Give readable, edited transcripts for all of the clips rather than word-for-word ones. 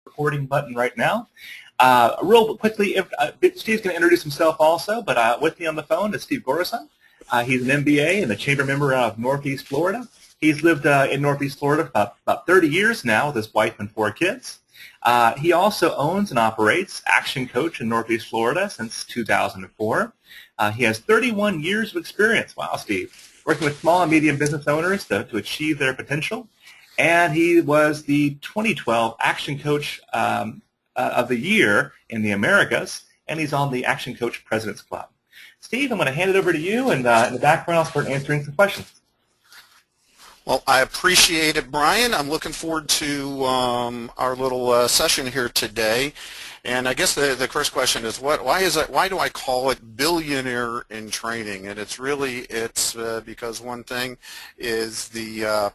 recording button right now. Real quickly, Steve's going to introduce himself also, but with me on the phone is Steve Gorison. He's an MBA and a chamber member out of Northeast Florida. He's lived in Northeast Florida for about 30 years now with his wife and 4 kids. He also owns and operates Action Coach in Northeast Florida since 2004. He has 31 years of experience, wow, Steve, working with small and medium business owners to achieve their potential. And he was the 2012 Action Coach of the Year in the Americas, and he's on the Action Coach President's Club. Steve, I'm going to hand it over to you, and in the background I'll start answering some questions. Well, I appreciate it, Brian. I'm looking forward to our little session here today. And I guess the first question is, why do I call it Billionaire in Training? And it's because one thing is the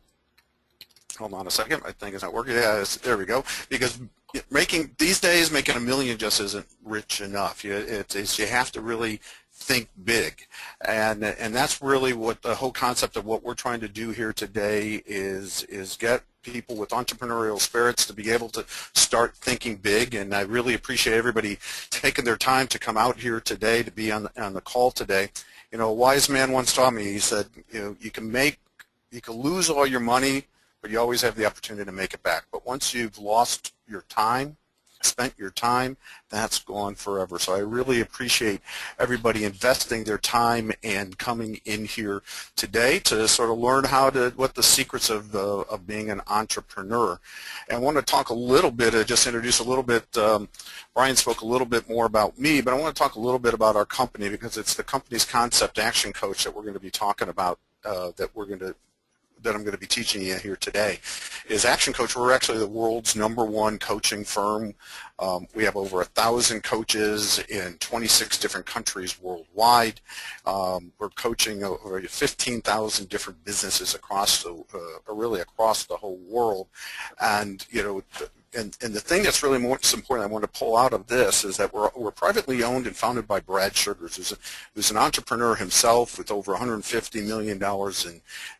hold on a second, my thing is not working. Yeah, there we go. Because these days making $1 million just isn't rich enough. You have to really think big, and that's really what the whole concept of what we're trying to do here today is get people with entrepreneurial spirits to be able to start thinking big. And I really appreciate everybody taking their time to come out here today to be on the call today. You know, a wise man once taught me, he said, you can lose all your money, but you always have the opportunity to make it back. But once you've lost your time, spent your time, that's gone forever. So I really appreciate everybody investing their time and coming in here today to sort of learn what the secrets of being an entrepreneur. And I want to talk a little bit, just introduce a little bit, Brian spoke a little bit more about me, but I want to talk a little bit about our company, because it's the company's concept, Action Coach, that we're going to be talking about, that I'm going to be teaching you here today. Is Action Coach. We're actually the world's #1 coaching firm. We have over 1,000 coaches in 26 different countries worldwide. We're coaching over 15,000 different businesses across the whole world. And and the thing that's really most important I want to pull out of this is that we're privately owned and founded by Brad Sugars, who's an entrepreneur himself with over $150 million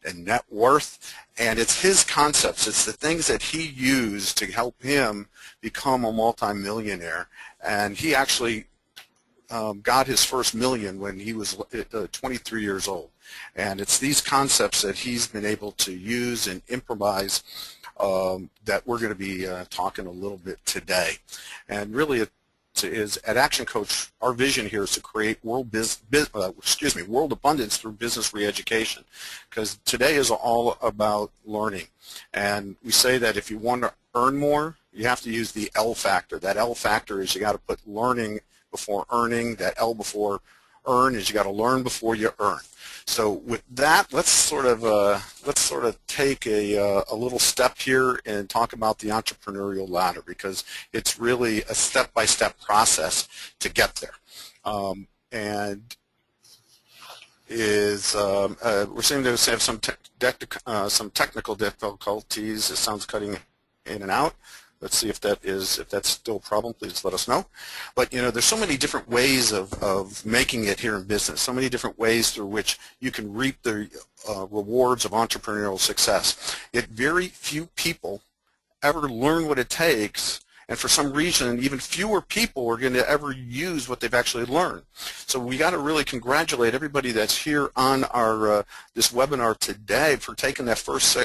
in net worth. And it's his concepts, it's the things that he used to help him become a multimillionaire. And he actually got his first million when he was 23 years old. And it's these concepts that he's been able to use and improvise that we're going to be talking a little bit today. And really at Action Coach, our vision here is to create world abundance through business re-education, because today is all about learning. And we say that if you want to earn more, you have to use the L factor. That L factor is you got to put learning before earning. That L before earn is you got to learn before you earn. So with that, let's sort of take a little step here and talk about the entrepreneurial ladder, because it's really a step-by-step process to get there. We're seeming to have some technical difficulties. It sounds cutting in and out. Let's see if that's still a problem. Please let us know. But there's so many different ways of making it here in business. So many different ways through which you can reap the rewards of entrepreneurial success. Yet very few people ever learn what it takes, and for some reason, even fewer people are going to ever use what they've actually learned. So we got to really congratulate everybody that's here on our this webinar today for taking that first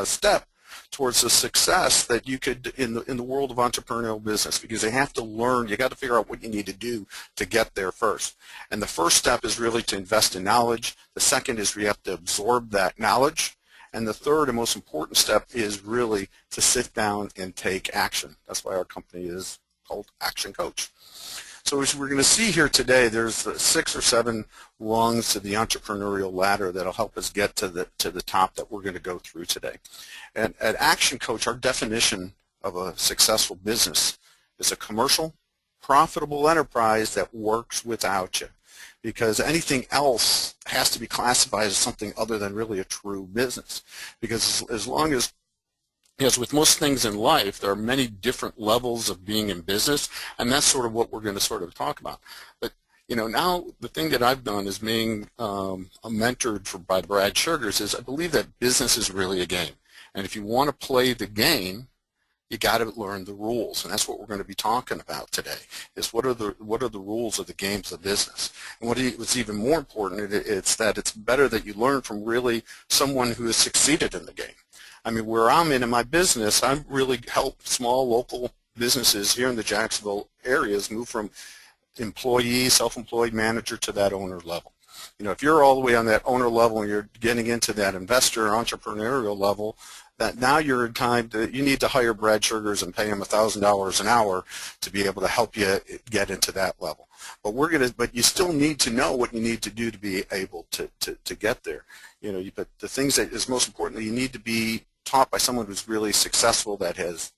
step towards the success that you could in the world of entrepreneurial business, because they have to learn. You got to figure out what you need to do to get there first. And the first step is really to invest in knowledge. The second is we have to absorb that knowledge. And the third and most important step is really to sit down and take action. That's why our company is called Action Coach. So as we're going to see here today, there's 6 or 7 rungs to the entrepreneurial ladder that'll help us get to the top that we're going to go through today. And at Action Coach, our definition of a successful business is a commercial, profitable enterprise that works without you, because anything else has to be classified as something other than really a true business. Because as long as with most things in life, there are many different levels of being in business, and that's sort of what we're going to sort of talk about. But now the thing that I've done is being mentored by Brad Sugars is I believe that business is really a game, and if you want to play the game, you got to learn the rules, and that's what we're going to be talking about today. Is what are the rules of the games of business? And what's even more important, it's that it's better that you learn from really someone who has succeeded in the game. I mean, where I'm in my business, I've really helped small local businesses here in the Jacksonville areas move from employee, self-employed manager to that owner level. You know, if you're all the way on that owner level and you're getting into that investor or entrepreneurial level, that now you're in time that you need to hire Brad Sugars and pay him $1,000 an hour to be able to help you get into that level. But you still need to know what you need to do to be able to get there. You know, but the things that is most important, you need to be taught by someone who's really successful, that has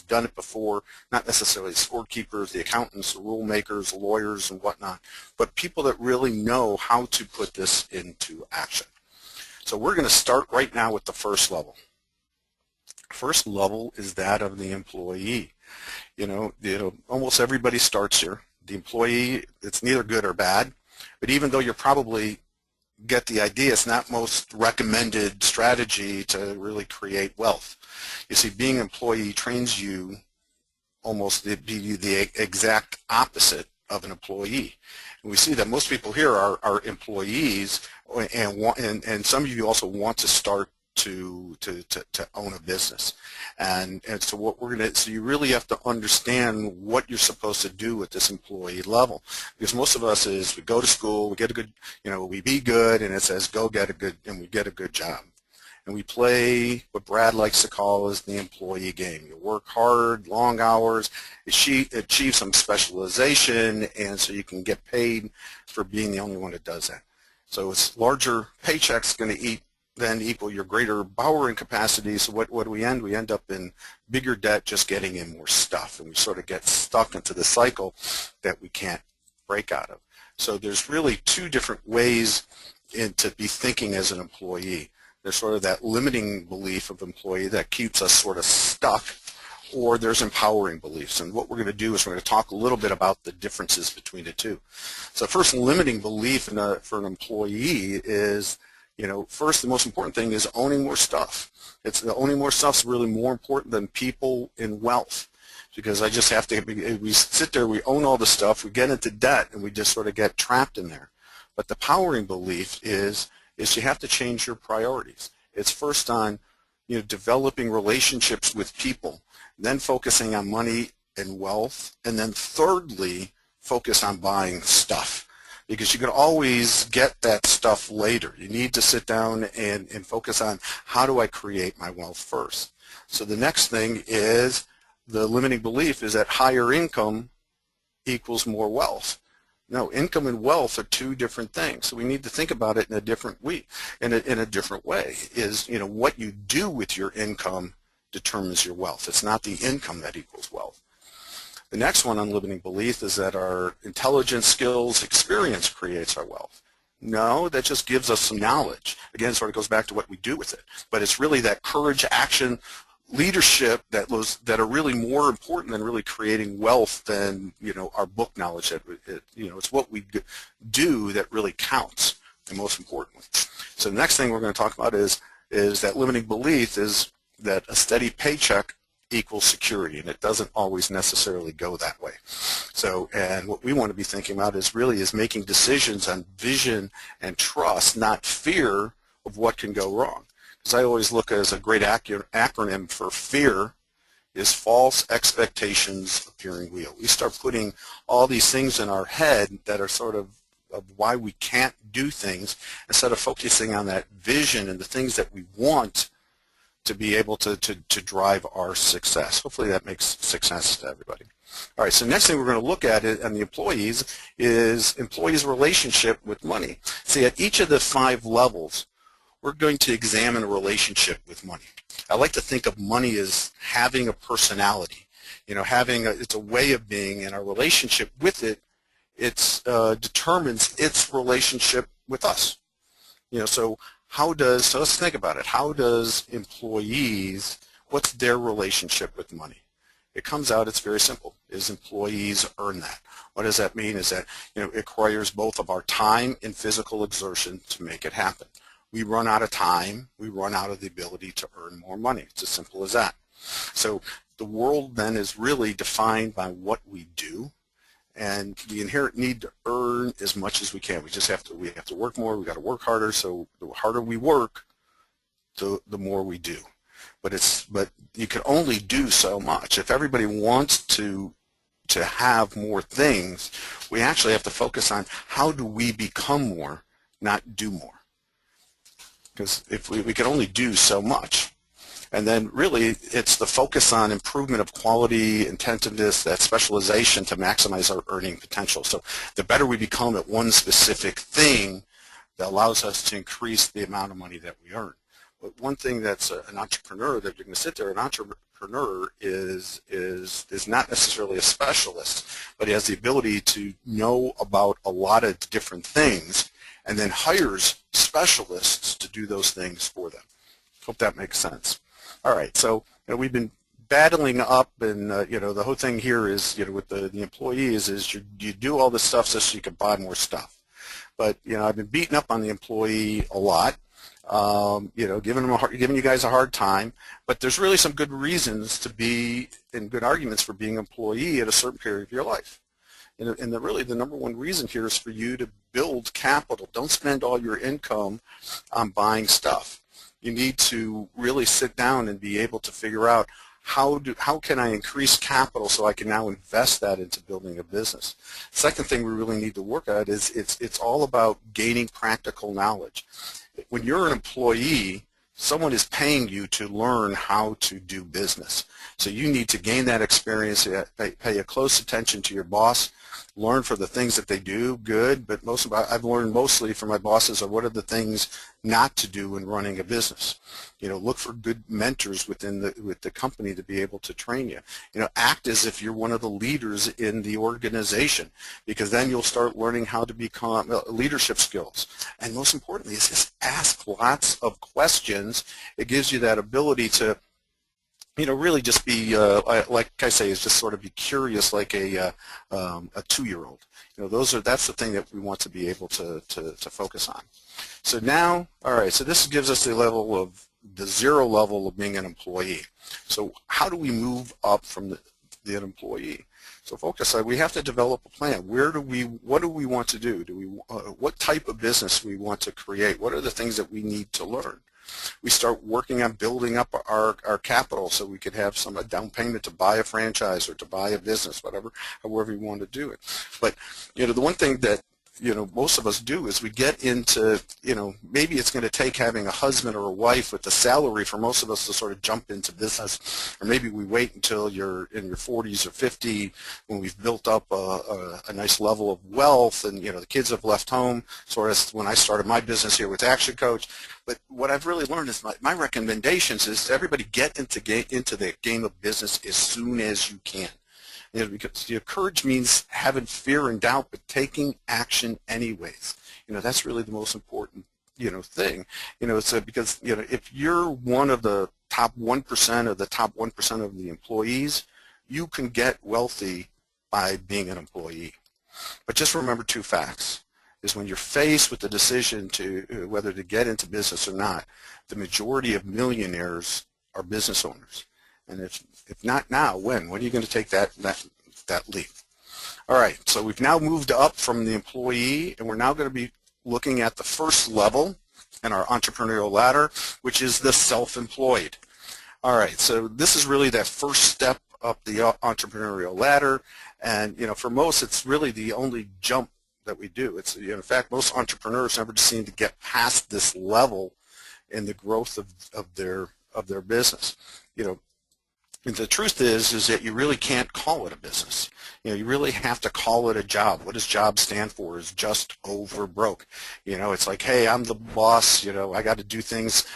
done it before, not necessarily scorekeepers, the accountants, the rule makers, the lawyers and whatnot, but people that really know how to put this into action. So we're going to start right now with the first level. First level is that of the employee. You know, almost everybody starts here. The employee, it's neither good or bad, but even though you're probably get the idea, it's not most recommended strategy to really create wealth. You see, being an employee trains you almost to be the exact opposite of an employee. And we see that most people here are employees, and some of you also want to start to own a business. And so what we're going to, so you really have to understand what you're supposed to do at this employee level. Because most of us is, we go to school, we get a good, you know, we be good, and it says go get a good, and we get a good job. And we play what Brad likes to call is the employee game. You work hard, long hours, achieve some specialization, and so you can get paid for being the only one that does that. So it's larger paychecks going to then equal your greater borrowing capacity. So what do we end? We end up in bigger debt, just getting in more stuff, and we sort of get stuck into the cycle that we can't break out of. So there's really two different ways to be thinking as an employee. There's sort of that limiting belief of employee that keeps us sort of stuck, or there's empowering beliefs. And what we're going to do is we're going to talk a little bit about the differences between the two. So first, limiting belief for an employee is, you know, first, the most important thing is owning more stuff. Owning more stuff is really more important than people in wealth, because I just have to, we sit there, we own all the stuff, we get into debt, and we just sort of get trapped in there. But the powering belief is you have to change your priorities. It's first on, you know, developing relationships with people, then focusing on money and wealth, and then thirdly, focus on buying stuff. Because you can always get that stuff later. You need to sit down and focus on, how do I create my wealth first? So the next thing is, the limiting belief is that higher income equals more wealth. No, income and wealth are two different things. So we need to think about it in a different way. In a different way is, you know, what you do with your income determines your wealth. It's not the income that equals wealth. The next one on limiting belief is that our intelligence, skills, experience creates our wealth. No, that just gives us some knowledge. Again, it sort of goes back to what we do with it. But it's really that courage, action, leadership that are really more important than really creating wealth than, you know, our book knowledge. You know, it's what we do that really counts, and most importantly. So the next thing we're going to talk about is that limiting belief is that a steady paycheck equals security, and it doesn't always necessarily go that way. So, and what we want to be thinking about is making decisions on vision and trust, not fear of what can go wrong. Because I always look as a great acronym for fear is false expectations appearing real. We start putting all these things in our head that are sort of why we can't do things, instead of focusing on that vision and the things that we want to be able to drive our success. Hopefully that makes success to everybody. All right, so next thing we're going to look at on the employees is employees' relationship with money. See, at each of the 5 levels, we're going to examine a relationship with money. I like to think of money as having a personality. You know, it's a way of being, and our relationship with it, determines its relationship with us. You know, so let's think about it. How does employees, what's their relationship with money? It comes out, it's very simple, is employees earn that. What does that mean? Is that, you know, it requires both of our time and physical exertion to make it happen. We run out of time, we run out of the ability to earn more money. It's as simple as that. So the world then is really defined by what we do, and the inherent need to earn as much as we can. We have to work more. We got to work harder. So the harder we work, the more we do. But you can only do so much. If everybody wants to have more things, we actually have to focus on how do we become more, not do more. Because if we can only do so much. And then really it's the focus on improvement of quality, attentiveness, that specialization to maximize our earning potential. So the better we become at one specific thing, that allows us to increase the amount of money that we earn. But one thing that's an entrepreneur, that you're going to sit there, an entrepreneur is not necessarily a specialist, but he has the ability to know about a lot of different things and then hires specialists to do those things for them. Hope that makes sense. All right, so we've been battling up, and the whole thing here is, with the employees is you do all this stuff so you can buy more stuff. But I've been beating up on the employee a lot, giving you guys a hard time. But there's really some good reasons to be, and good arguments for being an employee at a certain period of your life. And really the number one reason here is for you to build capital. Don't spend all your income on buying stuff. You need to really sit down and be able to figure out how can I increase capital so I can now invest that into building a business. Second thing we really need to work at is it's all about gaining practical knowledge. When you're an employee, someone is paying you to learn how to do business. So you need to gain that experience, pay a close attention to your boss, learn for the things that they do good, but I've learned mostly from my bosses are what are the things not to do in running a business. Look for good mentors with the company to be able to train you. Act as if you're one of the leaders in the organization, because then you'll start learning how to become leadership skills. And most importantly is just ask lots of questions. It gives you that ability to really just be, like I say, is just sort of be curious like a 2-year-old. That's the thing that we want to be able to focus on. So now, all right, so this gives us the zero level of being an employee. So how do we move up from the employee? So focus on, we have to develop a plan. What do we want to do? What type of business we want to create? What are the things that we need to learn? We start working on building up our capital so we could have a down payment to buy a franchise or to buy a business, however you want to do it. But the one thing that most of us do is we get into, maybe it's going to take having a husband or a wife with a salary for most of us to sort of jump into business, or maybe we wait until you're in your 40s or 50 when we've built up a nice level of wealth and, the kids have left home, sort of when I started my business here with Action Coach. But what I've really learned is my recommendations is to everybody get into the game of business as soon as you can. Because courage means having fear and doubt, but taking action anyways. That's really the most important, thing. Because, if you're one of the top 1% of the top 1% of the employees, you can get wealthy by being an employee. But just remember 2 facts. Is when you're faced with the decision to whether to get into business or not, the majority of millionaires are business owners. And if not now, when? When are you going to take that leap? All right, so we've now moved up from the employee, and we're now going to be looking at the first level in our entrepreneurial ladder, which is the self-employed. All right, so this is really that first step up the entrepreneurial ladder, and for most, it's really the only jump that we do. It's in fact, most entrepreneurs never seem to get past this level in the growth of their business. And the truth is that you really can't call it a business. You really have to call it a job. What does job stand for? Is just over broke. It's like, hey, I'm the boss. I got to do things,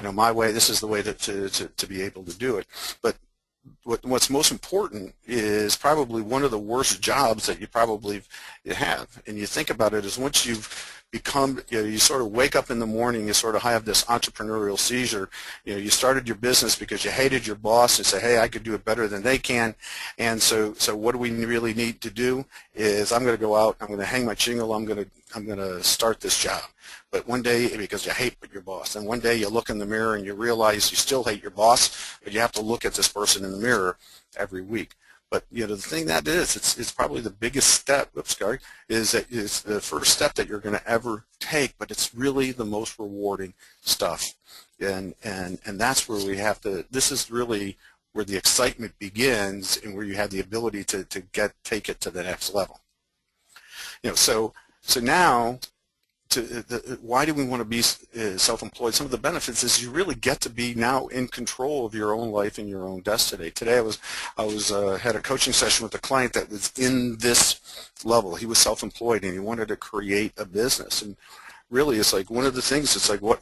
my way. This is the way to be able to do it. But what's most important is probably one of the worst jobs that you probably have. And you think about it is once you've you sort of wake up in the morning, you sort of have this entrepreneurial seizure. You started your business because you hated your boss and say, hey, I could do it better than they can. And so what do we really need to do is I'm going to go out, I'm going to hang my shingle, I'm going to start this job. But one day, because you hate your boss, and one day you look in the mirror and you realize you still hate your boss, but you have to look at this person in the mirror every week. But the thing that is, it's probably the biggest step. Oops, sorry, is the first step that you're going to ever take. But it's really the most rewarding stuff, and that's where we have to. This is really where the excitement begins, and where you have the ability to take it to the next level. So now. Why do we want to be self-employed? Some of the benefits is you really get to be now in control of your own life and your own destiny. Today I had a coaching session with a client that was in this level. He was self-employed and he wanted to create a business. And really, it's like one of the things. It's like what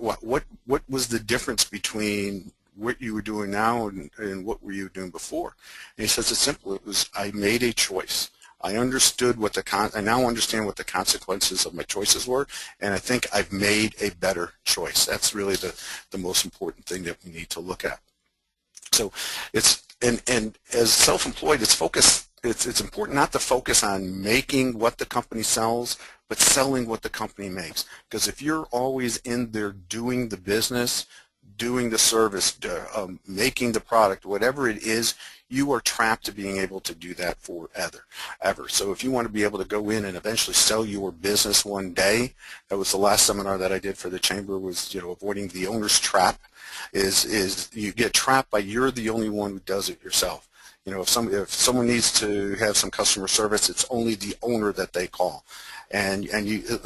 was the difference between what you were doing now and what were you doing before? And he says it's simple. It was I made a choice. I understood I now understand what the consequences of my choices were, and I think I've made a better choice. That's really the most important thing that we need to look at. So and as self-employed, it's important not to focus on making what the company sells, but selling what the company makes. Because if you're always in there doing the business, doing the service, making the product, whatever it is, you are trapped to being able to do that forever. So if you want to be able to go in and eventually sell your business one day, that was the last seminar that I did for the chamber, was avoiding the owner's trap. Is you get trapped by you're the only one who does it yourself. If someone needs to have some customer service, it's only the owner that they call, and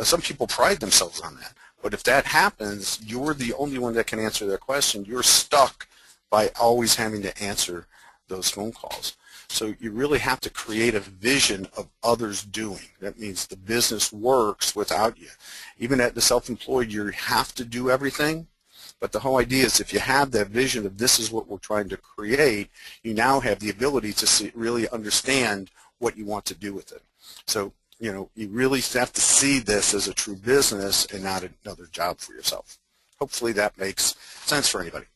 some people pride themselves on that. But if that happens, you're the only one that can answer their question. You're stuck by always having to answer those phone calls. So you really have to create a vision of others doing. That means the business works without you. Even at the self-employed, you have to do everything. But the whole idea is if you have that vision of this is what we're trying to create, you now have the ability to really understand what you want to do with it. So you really have to see this as a true business and not another job for yourself. Hopefully that makes sense for anybody.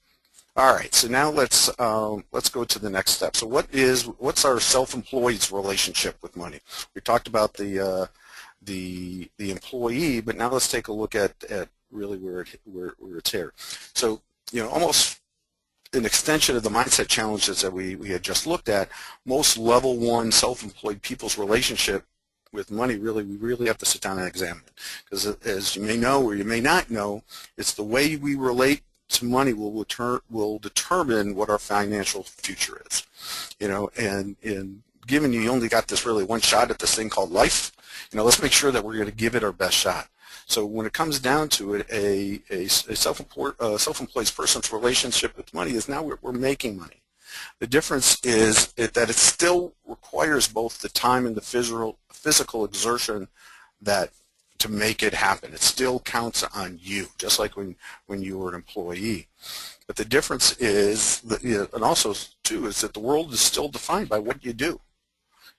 All right, so now let's go to the next step. So what's our self-employed's relationship with money? We talked about the employee, but now let's take a look at really where it's here. So almost an extension of the mindset challenges that we had just looked at. Most level 1 self-employed people's relationship with money, we really have to sit down and examine it, because as you may know or you may not know, it's the way we relate to money will determine what our financial future is. And given you only got this really one shot at this thing called life, let's make sure that we're going to give it our best shot. So when it comes down to it, a self-employed person's relationship with money is now we're making money. The difference is that it still requires both the time and the physical exertion to make it happen. It still counts on you, just like when you were an employee. But the difference is, and also too, is that the world is still defined by what you do.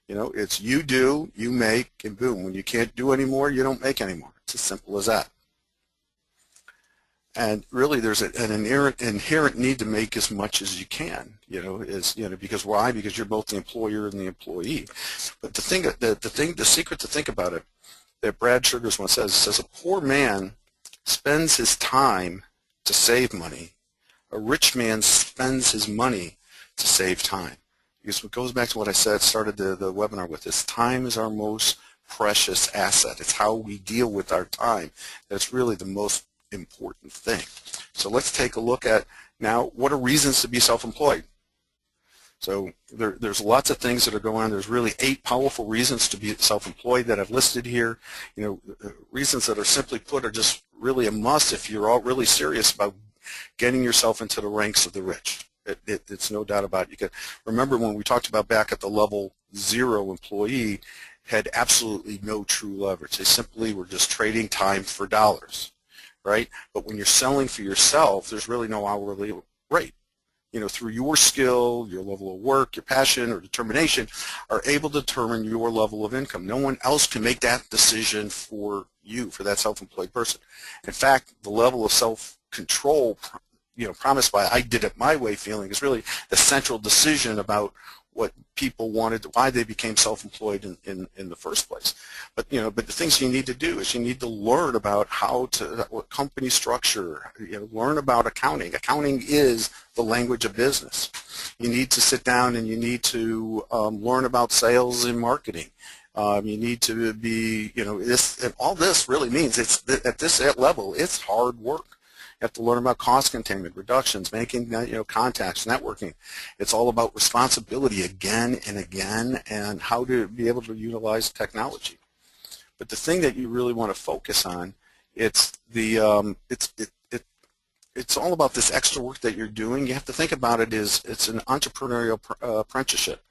It's you do, you make, and boom. When you can't do anymore, you don't make anymore. It's as simple as that. And really, there's an inherent need to make as much as you can. Because why? Because you're both the employer and the employee. But the secret to think about it, that Brad Sugars once says a poor man spends his time to save money. A rich man spends his money to save time. Because it goes back to what I started the webinar with, is time is our most precious asset. It's how we deal with our time that's really the most important thing. So let's take a look at now what are reasons to be self-employed. So there's lots of things that are going on. There's really 8 powerful reasons to be self-employed that I've listed here. Reasons that are simply put are just really a must if you're all really serious about getting yourself into the ranks of the rich. It's no doubt about it. You can remember when we talked about back at the level 0 employee had absolutely no true leverage. They simply were just trading time for dollars, right? But when you're selling for yourself, there's really no hourly rate. through your skill, your level of work, your passion or determination, are able to determine your level of income. No one else can make that decision for you, for that self-employed person. In fact, the level of self-control, promised by I did it my way feeling is really the central decision about what people wanted, why they became self-employed in the first place. But but the things you need to do is you need to learn about what company structure, learn about accounting. Accounting is the language of business. You need to sit down and you need to learn about sales and marketing. You need to be, and all this really means at this level, it's hard work. You have to learn about cost containment, reductions, making contacts, networking. It's all about responsibility again and again, and how to be able to utilize technology. But the thing that you really want to focus on, it's all about this extra work that you're doing. You have to think about it as it's an entrepreneurial apprenticeship.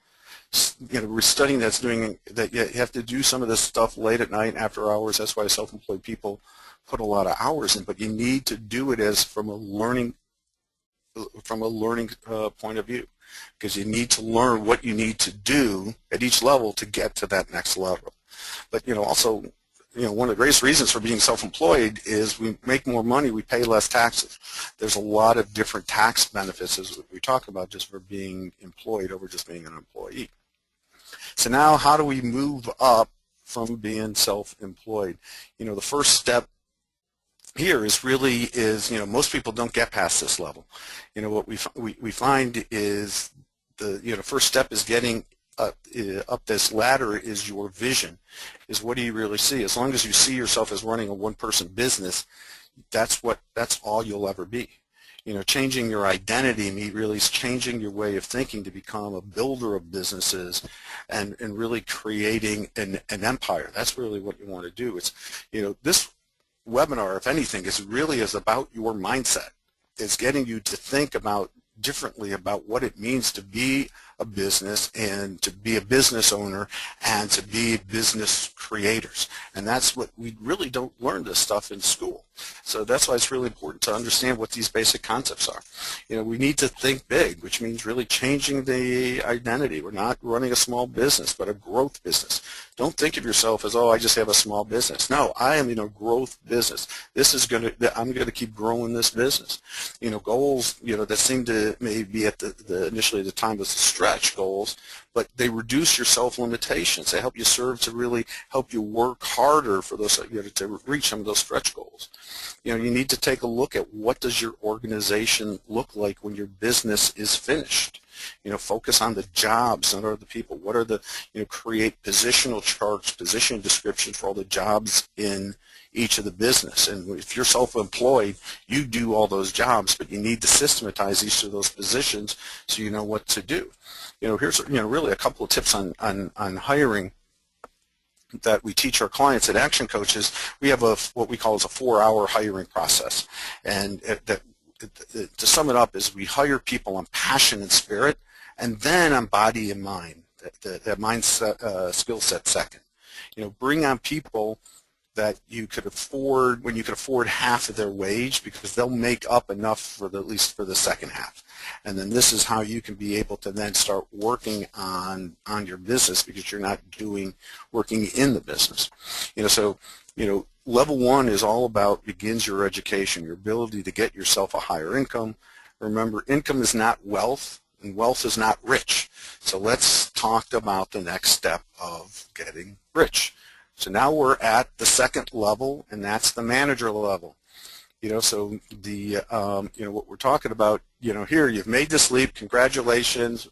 We're studying that you have to do some of this stuff late at night after hours. That's why self-employed people put a lot of hours in, but you need to do it as from a learning point of view, because you need to learn what you need to do at each level to get to that next level. But also, one of the greatest reasons for being self-employed is we make more money, we pay less taxes. There's a lot of different tax benefits as we talk about just for being employed over just being an employee. So now, how do we move up from being self-employed? The first step here is most people don't get past this level. What we find is the first step is getting up this ladder is your vision, is what do you really see. As long as you see yourself as running a one-person business, that's all you'll ever be. Changing your identity really is changing your way of thinking to become a builder of businesses and really creating an empire. That's really what you want to do. It's this webinar, if anything, is about your mindset. It's getting you to think differently about what it means to be a business and to be a business owner and to be business creators. And that's what we really don't learn this stuff in school. So that's why it's really important to understand what these basic concepts are. We need to think big, which means really changing the identity. We're not running a small business, but a growth business. Don't think of yourself as, oh, I just have a small business. No, I am in a growth business. I'm going to keep growing this business. Goals, that seem to maybe be at initially the time was the stretch goals, but they reduce your self-limitations. They help you to really help you work harder for those, to reach some of those stretch goals. You need to take a look at what does your organization look like when your business is finished. Focus on the jobs, not the people. What are the, create positional charts, position descriptions for all the jobs in each of the business. And if you're self-employed, you do all those jobs, but you need to systematize each of those positions so you know what to do. Here's really a couple of tips on hiring that we teach our clients at Action Coaches. We have what we call as a 4-hour hiring process, and to sum it up is we hire people on passion and spirit, and then on body and mind. That mindset, skill set second. Bring on people that you could afford when you could afford half of their wage, because they'll make up enough for at least for the second half. And then this is how you can be able to then start working on your business, because you're not working in the business. Level 1 is all about begins your education, your ability to get yourself a higher income. Remember, income is not wealth, and wealth is not rich. So let's talk about the next step of getting rich. So now we're at the second level, and that's the manager level. So the what we're talking about, here you've made this leap. Congratulations.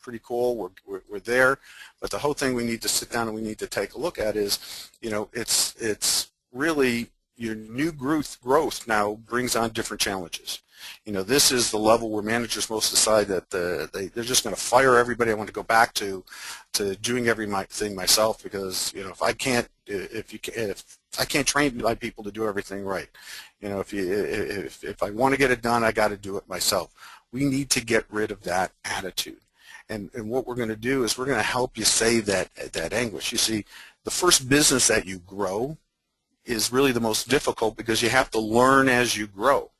Pretty cool. We're there. But the whole thing we need to sit down and we need to take a look at is, it's really your new growth now brings on different challenges. This is the level where managers most decide that they're just going to fire everybody. I want to go back to doing everything myself, because if I can't train my people to do everything right, if I want to get it done, I got to do it myself. We need to get rid of that attitude. And what we're going to do is we're going to help you say that anguish. You see, the first business that you grow is really the most difficult, because you have to learn as you grow.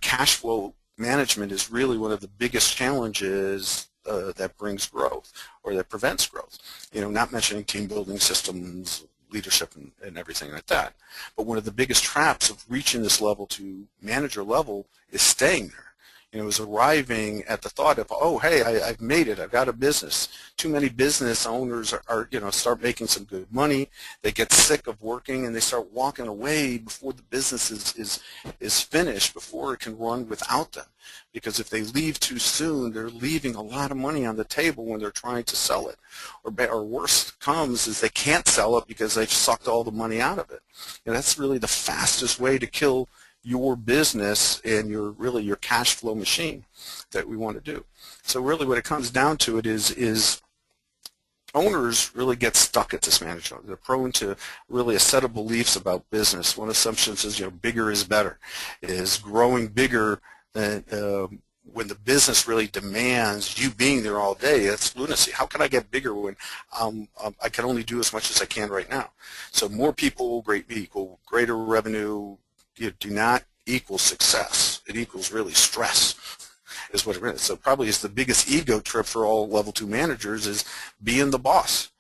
Cash flow management is really one of the biggest challenges that brings growth or that prevents growth. Not mentioning team building systems, leadership, and everything like that. But one of the biggest traps of reaching this level to manager level is staying there. Is arriving at the thought of, oh, hey, I've made it. I've got a business. Too many business owners are start making some good money. They get sick of working and they start walking away before the business is finished, before it can run without them. Because if they leave too soon, they're leaving a lot of money on the table when they're trying to sell it. Or worse comes is they can't sell it because they've sucked all the money out of it. That's really the fastest way to kill your business and your cash flow machine that we want to do. So really what it comes down to it is owners really get stuck at this management. They're prone to really a set of beliefs about business. One assumption is bigger is better, is growing bigger than when the business really demands you being there all day. That's lunacy. How can I get bigger when I can only do as much as I can right now? So more people equal greater revenue. Do not equal success. It equals really stress is what it is. So probably is the biggest ego trip for all level 2 managers is being the boss,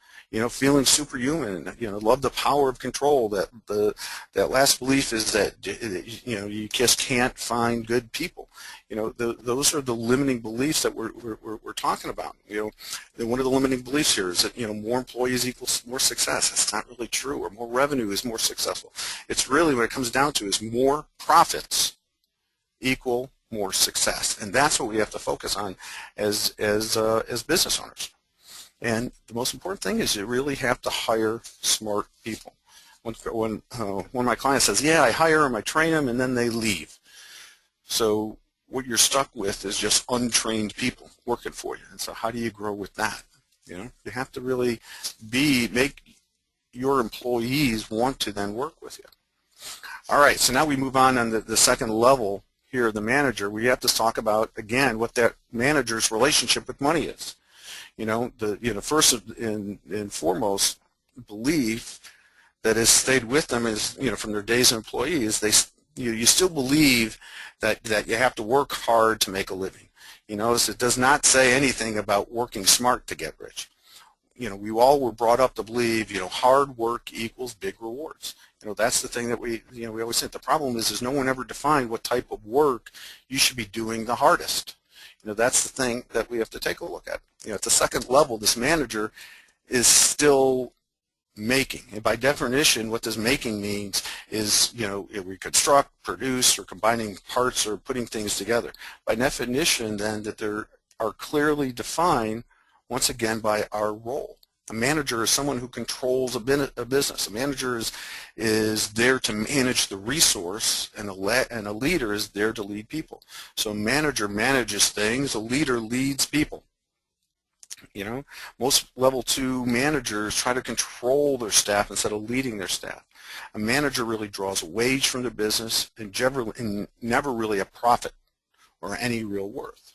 feeling superhuman, love the power of control. That last belief is that, you just can't find good people. Those are the limiting beliefs that we're talking about. One of the limiting beliefs here is that, more employees equals more success. That's not really true. Or more revenue is more successful. It's really what it comes down to is more profits equal more success. And that's what we have to focus on as business owners. And the most important thing is you really have to hire smart people. When one of my clients says, yeah, I hire them, I train them, and then they leave. So what you're stuck with is just untrained people working for you. And so how do you grow with that? You have to really make your employees want to then work with you. All right, so now we move on the second level here, the manager. We have to talk about, again, what that manager's relationship with money is. First and foremost belief that has stayed with them is, from their days as employees, you still believe that you have to work hard to make a living. You notice it does not say anything about working smart to get rich. We all were brought up to believe, hard work equals big rewards. That's the thing that we always think. The problem is no one ever defined what type of work you should be doing the hardest. That's the thing that we have to take a look at. At the second level, this manager is still making. And by definition, what this making means is, reconstruct, produce, or combining parts or putting things together. By definition, then, that there are clearly defined, once again, by our role. A manager is someone who controls a business. A manager is there to manage the resource, and a leader is there to lead people. So a manager manages things, a leader leads people. Most level 2 managers try to control their staff instead of leading their staff. A manager really draws a wage from the business and never really a profit or any real worth.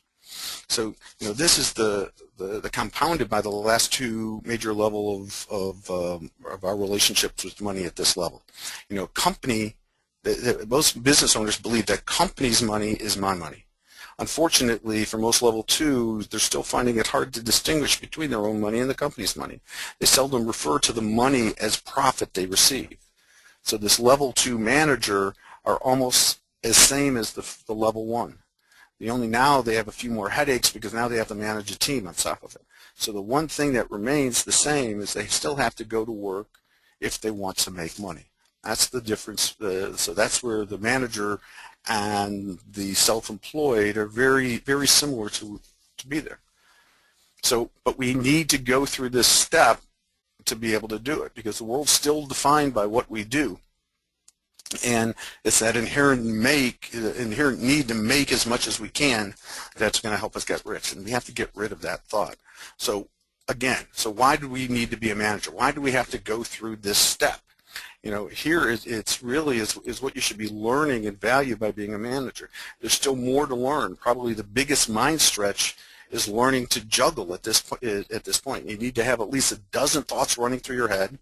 So, this is the compounded by the last 2 major level of our relationships with money at this level. Most business owners believe that company's money is my money. Unfortunately, for most level 2s, they're still finding it hard to distinguish between their own money and the company's money. They seldom refer to the money as profit they receive. So this level 2 manager are almost as same as the level 1. Now they have a few more headaches because now they have to manage a team on top of it. So the one thing that remains the same is they still have to go to work if they want to make money. That's the difference. So that's where the manager and the self-employed are very, very similar to be there. So, but we need to go through this step to be able to do it, because the world's still defined by what we do. And it's that inherent need to make as much as we can that's going to help us get rich. And we have to get rid of that thought. So again, why do we need to be a manager? Why do we have to go through this step? Here it's really is what you should be learning and value by being a manager. There's still more to learn. Probably the biggest mind stretch is learning to juggle at this point. You need to have at least a dozen thoughts running through your head.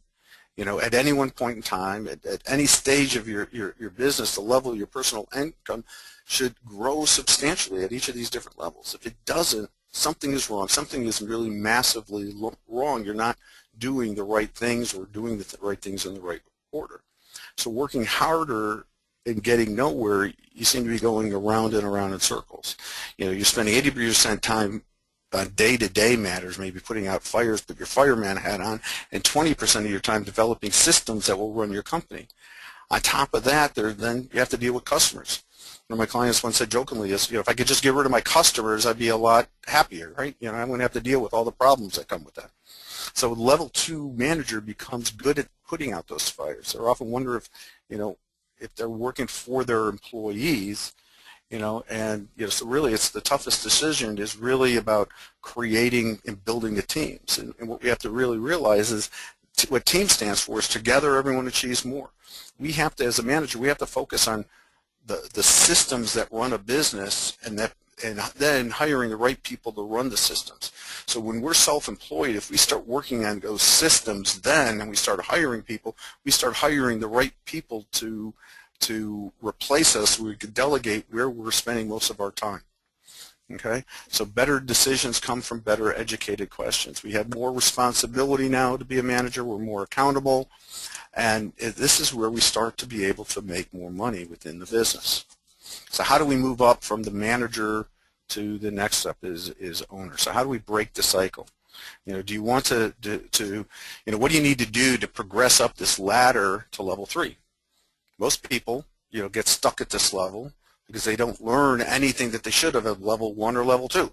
At any one point in time, at any stage of your business, the level of your personal income should grow substantially at each of these different levels. If it doesn't, something is wrong. Something is really massively wrong. You're not doing the right things or doing the right things in the right order. So working harder and getting nowhere, you seem to be going around and around in circles. You're spending 80% time on day-to-day matters, maybe putting out fires, put your fireman hat on, and 20% of your time developing systems that will run your company. On top of that, then you have to deal with customers. One of my clients once said jokingly, if I could just get rid of my customers, I'd be a lot happier, right? I wouldn't have to deal with all the problems that come with that. So level 2 manager becomes good at putting out those fires. They often wonder if they're working for their employees, so really it's the toughest decision is really about creating and building the teams. And what we have to really realize is what team stands for is together everyone achieves more. We have to, as a manager, we have to focus on the systems that run a business and then hiring the right people to run the systems. So when we're self-employed, if we start working on those systems and we start hiring people, we start hiring the right people to replace us so we can delegate where we're spending most of our time. Okay? So better decisions come from better educated questions. We have more responsibility now to be a manager. We're more accountable. And this is where we start to be able to make more money within the business. So how do we move up from the manager to the next step is owner? So how do we break the cycle? Do you want to what do you need to do to progress up this ladder to level 3? Most people, get stuck at this level because they don't learn anything that they should have at level 1 or level 2.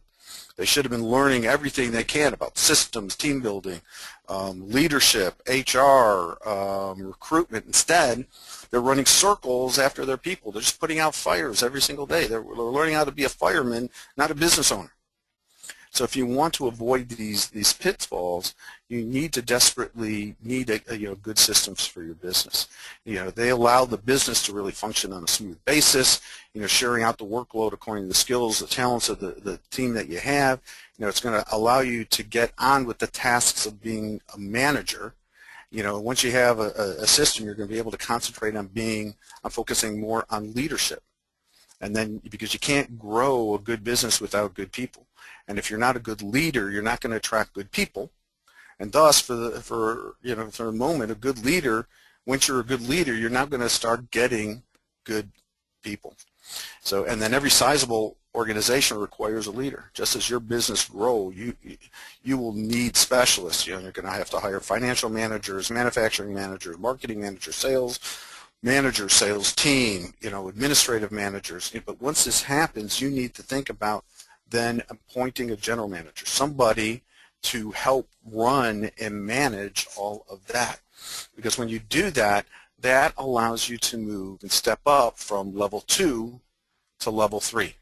They should have been learning everything they can about systems, team building, leadership, HR, recruitment. Instead, they're running circles after their people. They're just putting out fires every single day. They're learning how to be a fireman, not a business owner. So if you want to avoid these pitfalls, you need to desperately need good systems for your business. They allow the business to really function on a smooth basis. Sharing out the workload according to the skills, the talents of the team that you have. It's going to allow you to get on with the tasks of being a manager. Once you have a system, you're going to be able to concentrate on focusing more on leadership. And then because you can't grow a good business without good people. And if you're not a good leader, you're not going to attract good people. And thus, for the moment, a good leader, once you're a good leader, you're now going to start getting good people. So, and then every sizable organization requires a leader. Just as your business grows, you will need specialists. You're going to have to hire financial managers, manufacturing managers, marketing managers, sales managers, sales team, administrative managers. But once this happens, you need to think about then appointing a general manager, somebody to help run and manage all of that. Because when you do that, that allows you to move and step up from level 2 to level 3.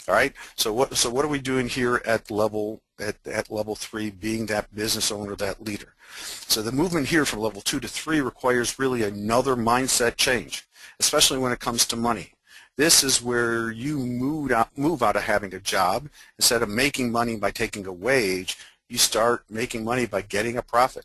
All right. So what are we doing here at level 3, being that business owner, that leader? So the movement here from level 2 to 3 requires really another mindset change, especially when it comes to money. This is where you move out of having a job. Instead of making money by taking a wage, you start making money by getting a profit.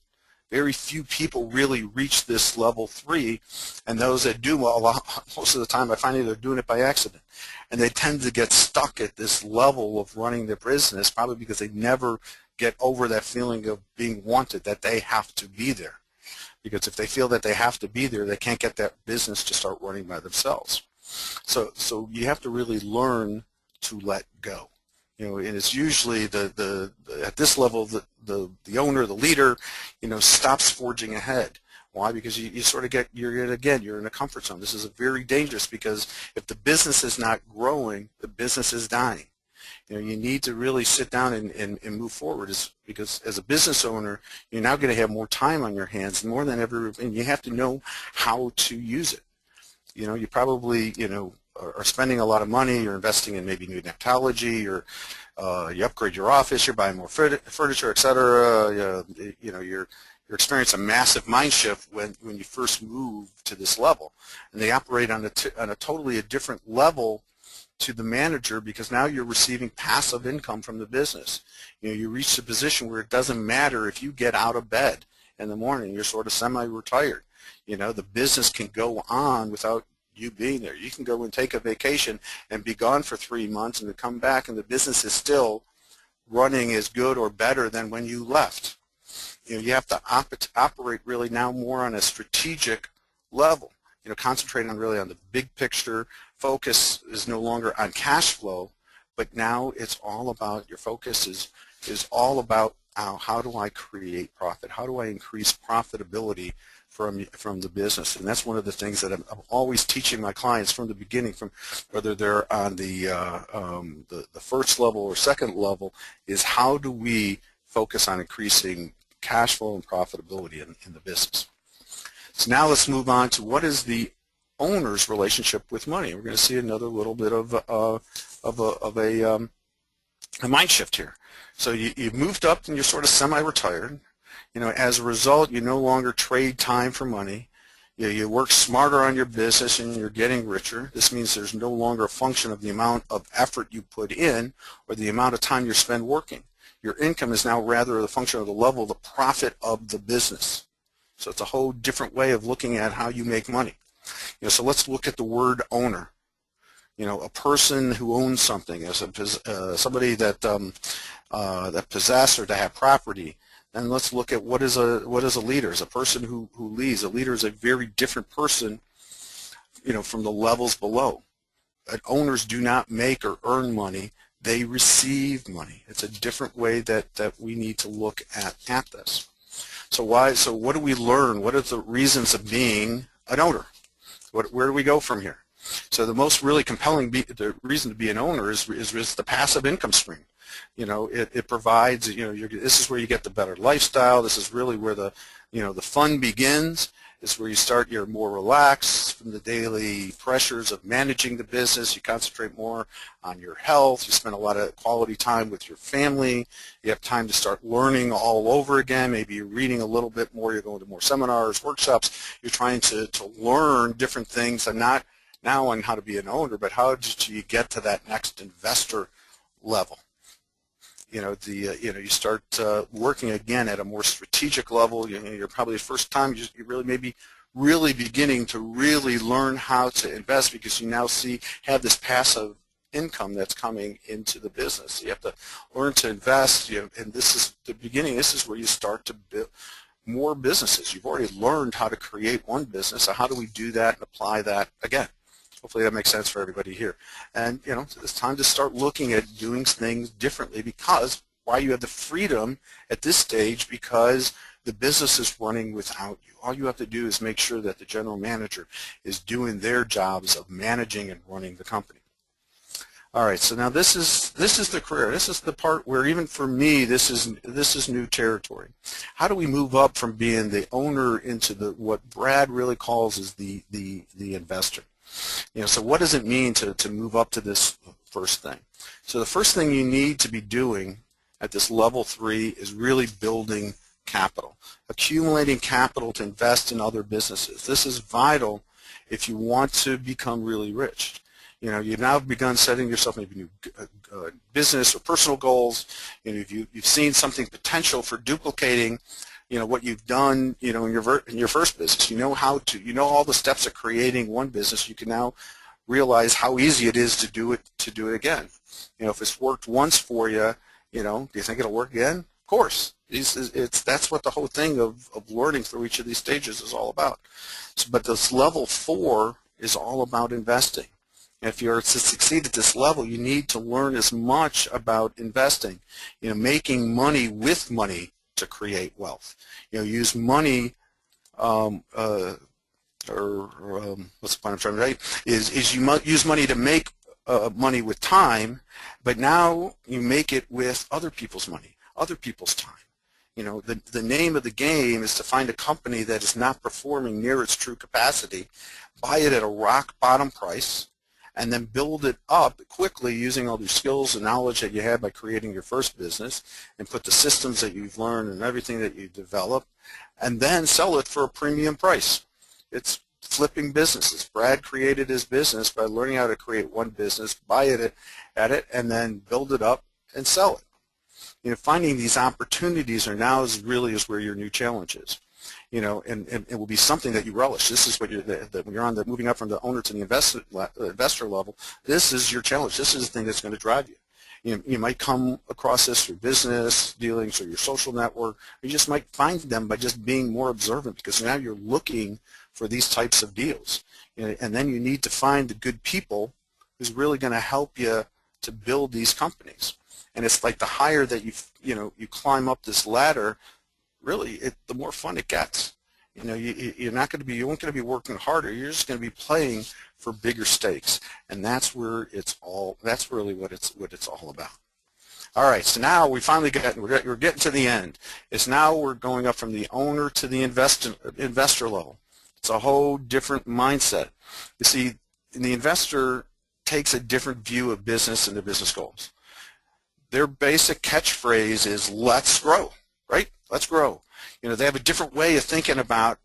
Very few people really reach this level 3, and those that do, most of the time I find they're doing it by accident. And they tend to get stuck at this level of running their business, probably because they never get over that feeling of being wanted, that they have to be there. Because if they feel that they have to be there, they can't get that business to start running by themselves. So you have to really learn to let go. And it's usually at this level the owner, the leader, stops forging ahead. Why? Because you sort of you're in a comfort zone. This is very dangerous because if the business is not growing, the business is dying. You need to really sit down and move forward, because as a business owner, you're now going to have more time on your hands more than ever, and you have to know how to use it. You probably, are spending a lot of money, you're investing in maybe new technology, or you upgrade your office, you're buying more furniture, etc. You're experiencing a massive mind shift when you first move to this level. And they operate on a totally different level to the manager, because now you're receiving passive income from the business. You reach the position where it doesn't matter if you get out of bed. in the morning. You're sort of semi-retired. You know, the business can go on without you being there. You can go and take a vacation and be gone for 3 months and to come back and the business is still running as good or better than when you left. You know, you have to operate really now more on a strategic level. You know, concentrate on really on the big picture. Focus is no longer on cash flow, but now it's all about, your focus is all about how do I create profit? How do I increase profitability from the business? And that's one of the things that I'm always teaching my clients from the beginning, from whether they're on the first level or second level, is how do we focus on increasing cash flow and profitability in the business. So now let's move on to what is the owner's relationship with money. We're going to see another little bit of a mind shift here. So you've moved up and you're sort of semi-retired. You know, as a result, you no longer trade time for money. You work smarter on your business and you're getting richer. This means there's no longer a function of the amount of effort you put in or the amount of time you spend working. Your income is now rather the function of the level of the profit of the business. So it's a whole different way of looking at how you make money. You know, so let's look at the word owner. You know, a person who owns something, as somebody that that possess or to have property. Then let's look at what is a leader. Is a person who leads. A leader is a very different person, you know, from the levels below. Owners do not make or earn money; they receive money. It's a different way that we need to look at this. So what do we learn? What are the reasons of being an owner? Where do we go from here? So the most really compelling the reason to be an owner is the passive income stream. You know, it provides, you know, this is where you get the better lifestyle. This is really where the fun begins. It's where you start, you're more relaxed from the daily pressures of managing the business. You concentrate more on your health. You spend a lot of quality time with your family. You have time to start learning all over again. Maybe you're reading a little bit more. You're going to more seminars, workshops. You're trying to learn different things, and not now on how to be an owner, but how do you get to that next investor level. You know, you start working again at a more strategic level. You know, you're probably the first time you really beginning to really learn how to invest, because you now have this passive income that's coming into the business. You have to learn to invest, and this is the beginning. This is where you start to build more businesses. You've already learned how to create one business, so how do we do that and apply that again? Hopefully that makes sense for everybody here. And, you know, it's time to start looking at doing things differently, because why you have the freedom at this stage, because the business is running without you. All you have to do is make sure that the general manager is doing their jobs of managing and running the company. All right, so now this is the career. This is the part where even for me this is new territory. How do we move up from being the owner into what Brad really calls is the investor? You know, so what does it mean to move up to this first thing? So the first thing you need to be doing at this level 3 is really building capital, accumulating capital to invest in other businesses. This is vital if you want to become really rich. You know, you've now begun setting yourself maybe new business or personal goals. You know, you've seen something potential for duplicating, you know, what you've done, you know, in your first business. You know all the steps of creating one business. You can now realize how easy it is to do it again. You know, if it's worked once for you, you know, do you think it'll work again? Of course. That's what the whole thing of learning through each of these stages is all about. So, but this level 4 is all about investing. If you're to succeed at this level, you need to learn as much about investing, you know, making money with money to create wealth. You know, use money, what's the point I'm trying to write? Is you use money to make money with time, but now you make it with other people's money, other people's time. You know, the name of the game is to find a company that is not performing near its true capacity, buy it at a rock bottom price, and then build it up quickly using all the skills and knowledge that you had by creating your first business, and put the systems that you've learned and everything that you've developed, and then sell it for a premium price. It's flipping businesses. Brad created his business by learning how to create one business, buy it at it, and then build it up and sell it. finding these opportunities are now is where your new challenge is. And it will be something that you relish. This is what when you're on moving up from the owner to the investor level. This is your challenge. This is the thing that's going to drive you. You might come across this through business dealings or your social network. Or you just might find them by just being more observant, because now you're looking for these types of deals. And then you need to find the good people who's really going to help you to build these companies. And it's like the higher that you climb up this ladder, really, the more fun it gets. You won't going to be working harder. You're just going to be playing for bigger stakes, and that's where that's really what it's all about. All right, so now we finally we're getting to the end. It's now we're going up from the owner to the investor level. It's a whole different mindset. You see, the investor takes a different view of business and their business goals. Their basic catchphrase is "Let's grow," right? Let's grow. They have a different way of thinking about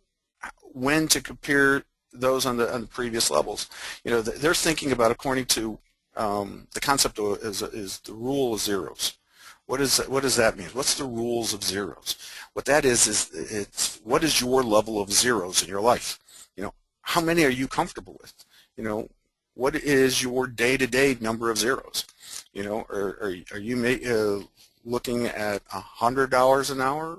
when to compare those on the previous levels. They're thinking about, according to the concept is the rule of zeros. What does that mean? What's the rules of zeros? What that is it's what is your level of zeros in your life? How many are you comfortable with? What is your day-to-day number of zeros? Are you looking at $100 an hour,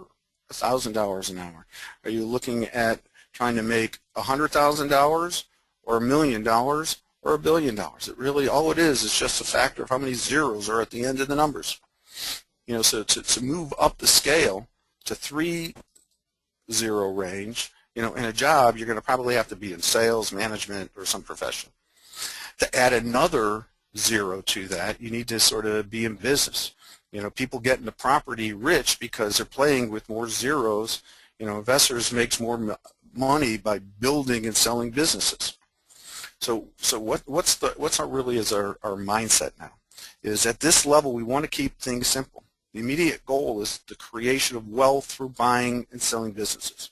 $1,000 an hour? Are you looking at trying to make $100,000 or $1 million or $1 billion? It really, all it is just a factor of how many zeros are at the end of the numbers. So to move up the scale to 3-0 range, in a job, you're going to probably have to be in sales, management, or some profession. To add another 0 to that, you need to sort of be in business. People get into property rich because they're playing with more zeros. Investors makes more money by building and selling businesses. So what's our mindset now? Is at this level we want to keep things simple. The immediate goal is the creation of wealth through buying and selling businesses.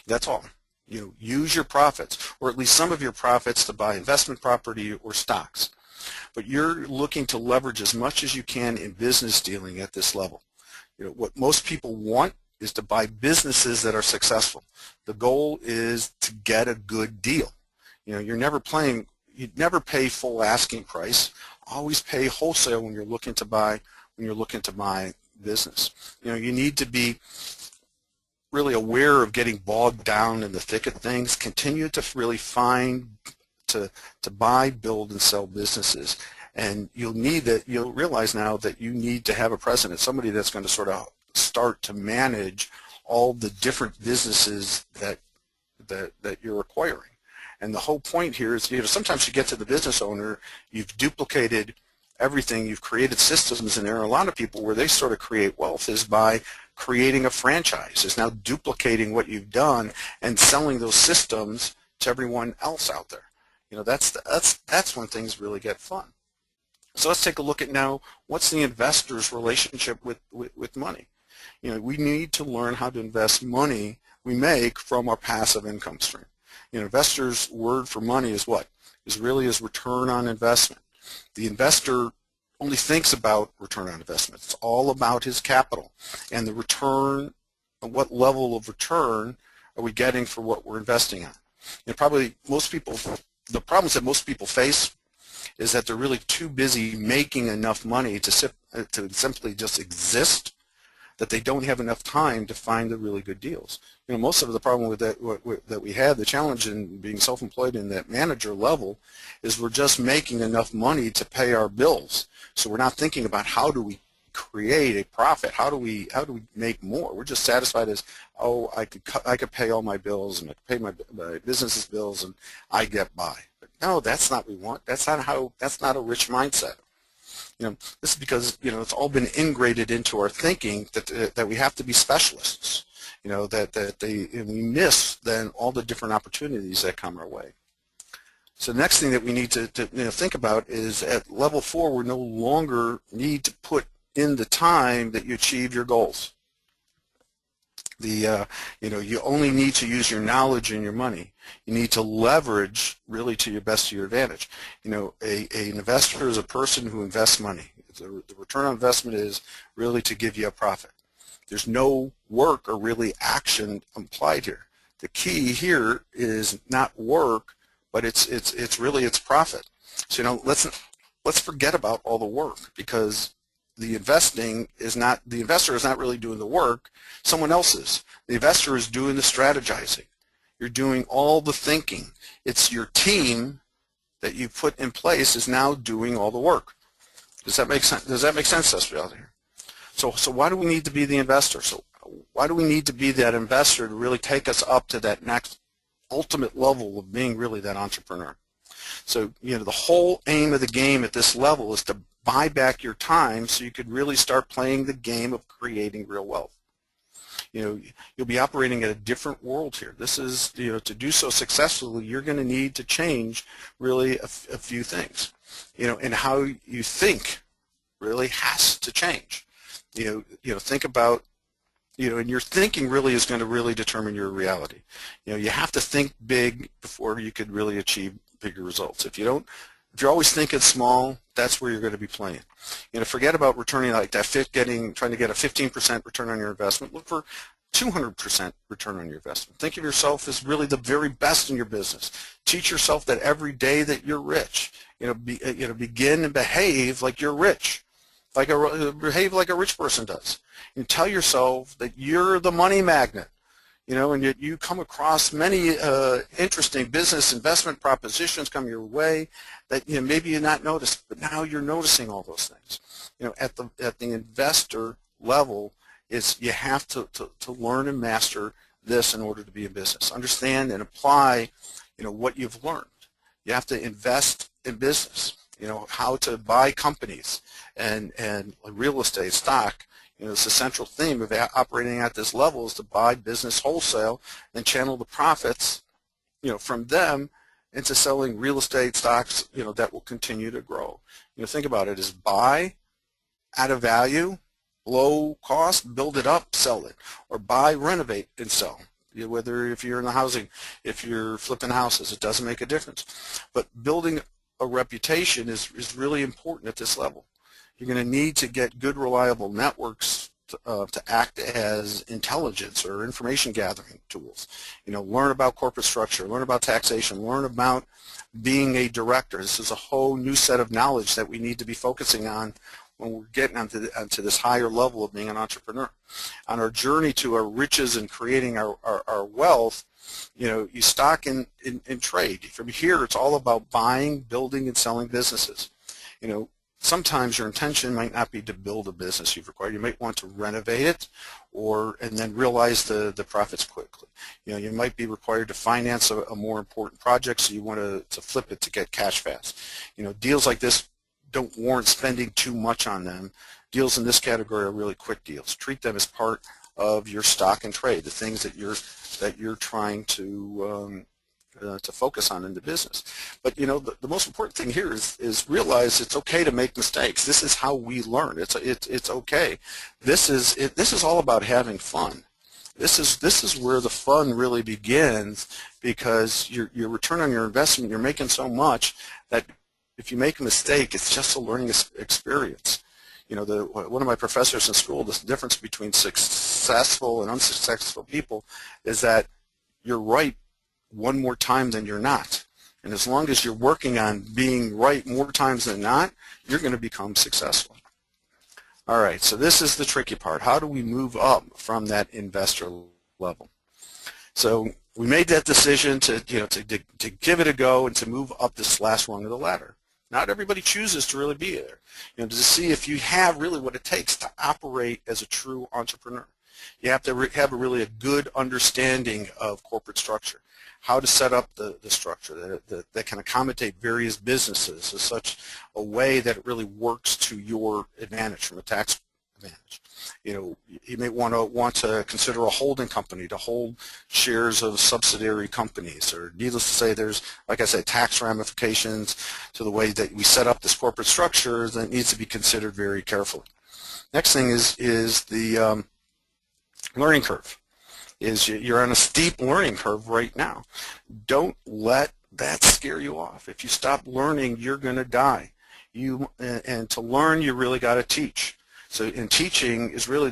That's all. Use your profits, or at least some of your profits, to buy investment property or stocks. But you're looking to leverage as much as you can in business dealing at this level. What most people want is to buy businesses that are successful. The goal is to get a good deal. You'd never pay full asking price. Always pay wholesale when you're looking to buy business. You need to be really aware of getting bogged down in the thick of things. Continue to really to buy, build, and sell businesses. And you'll realize now that you need to have a president, somebody that's going to sort of start to manage all the different businesses that you're acquiring. And the whole point here is, sometimes you get to the business owner, you've duplicated everything, you've created systems, and there are a lot of people where they sort of create wealth is by creating a franchise, is now duplicating what you've done and selling those systems to everyone else out there. That's when things really get fun. So let's take a look at now, what's the investor's relationship with money? We need to learn how to invest money we make from our passive income stream. Investors' word for money is what? Is return on investment. The investor only thinks about return on investment. It's all about his capital and the return, what level of return are we getting for what we're investing on. Probably the problems that most people face is that they're really too busy making enough money to simply just exist, that they don't have enough time to find the really good deals. Most of the problem with that we have, the challenge in being self-employed in that manager level, is we're just making enough money to pay our bills. So we're not thinking about how do we create a profit, how do we make more. We're just satisfied as, oh, I could pay all my bills and I could pay my business's bills and I get by. But no, that's not what we want. That's not a rich mindset. This is because it's all been integrated into our thinking that we have to be specialists. And we miss then all the different opportunities that come our way. So the next thing that we need to think about is at level 4, we no longer need to put in the time that you achieve your goals. You only need to use your knowledge and your money. You need to leverage really to your best to your advantage. An investor is a person who invests money. The return on investment is really to give you a profit. There's no work or really action implied here. The key here is not work, but it's really profit. So let's forget about all the work, because the investor is not really doing the work. Someone else is. The investor is doing the strategizing. You're doing all the thinking. It's your team that you put in place is now doing all the work. Does that make sense? Does that make sense to us out here? So why do we need to be the investor? So why do we need to be that investor to really take us up to that next ultimate level of being really that entrepreneur? So the whole aim of the game at this level is to buy back your time so you could really start playing the game of creating real wealth. You'll be operating at a different world here. This is, to do so successfully, you're going to need to change really a few things. And how you think really has to change. Think about, and your thinking really is going to really determine your reality. You have to think big before you could really achieve bigger results. If you're always thinking small, that's where you're going to be playing. Forget about returning like that, trying to get a 15% return on your investment. Look for 200% return on your investment. Think of yourself as really the very best in your business. Teach yourself that every day that you're rich. Begin and behave like you're rich. Behave like a rich person does. And tell yourself that you're the money magnet. And yet you come across many interesting business investment propositions come your way that maybe you not noticed, but now you're noticing all those things. At the investor level, you have to learn and master this in order to be in business. Understand and apply what you've learned. You have to invest in business. How to buy companies and real estate, stock. It's the central theme of operating at this level is to buy business wholesale and channel the profits, from them into selling real estate stocks, that will continue to grow. Think about it as buy, add a value, low cost, build it up, sell it, or buy, renovate, and sell. Whether if you're in the housing, if you're flipping houses, it doesn't make a difference. But building a reputation is really important at this level. You're going to need to get good, reliable networks to act as intelligence or information gathering tools. Learn about corporate structure, learn about taxation, learn about being a director. This is a whole new set of knowledge that we need to be focusing on when we're getting onto this higher level of being an entrepreneur. On our journey to our riches and creating our wealth, you stock and trade. From here, it's all about buying, building, and selling businesses. Sometimes your intention might not be to build a business you've acquired. You might want to renovate it and then realize the profits quickly. You might be required to finance a more important project, so you want to flip it to get cash fast. Deals like this don't warrant spending too much on them. Deals in this category are really quick deals. Treat them as part of your stock and trade, the things that you're trying to focus on in the business. But the most important thing here is realize it's okay to make mistakes. This is how we learn. It's okay. This is all about having fun. This is where the fun really begins, because your return on your investment, you're making so much that if you make a mistake, it's just a learning experience. One of my professors in school, the difference between successful and unsuccessful people is that you're right one more time than you're not. And as long as you're working on being right more times than not, you're going to become successful. All right, so this is the tricky part. How do we move up from that investor level? So we made that decision to give it a go and to move up this last rung of the ladder. Not everybody chooses to really be there. To see if you have really what it takes to operate as a true entrepreneur. You have to have a good understanding of corporate structure, how to set up the structure that can accommodate various businesses in such a way that it really works to your advantage from a tax advantage. You may want to consider a holding company to hold shares of subsidiary companies, or needless to say, there's, like I said, tax ramifications to the way that we set up this corporate structure that needs to be considered very carefully. Next thing is the learning curve. is you're on a steep learning curve right now. Don't let that scare you off. If you stop learning, you're going to die. And to learn, you really got to teach. So, and teaching is really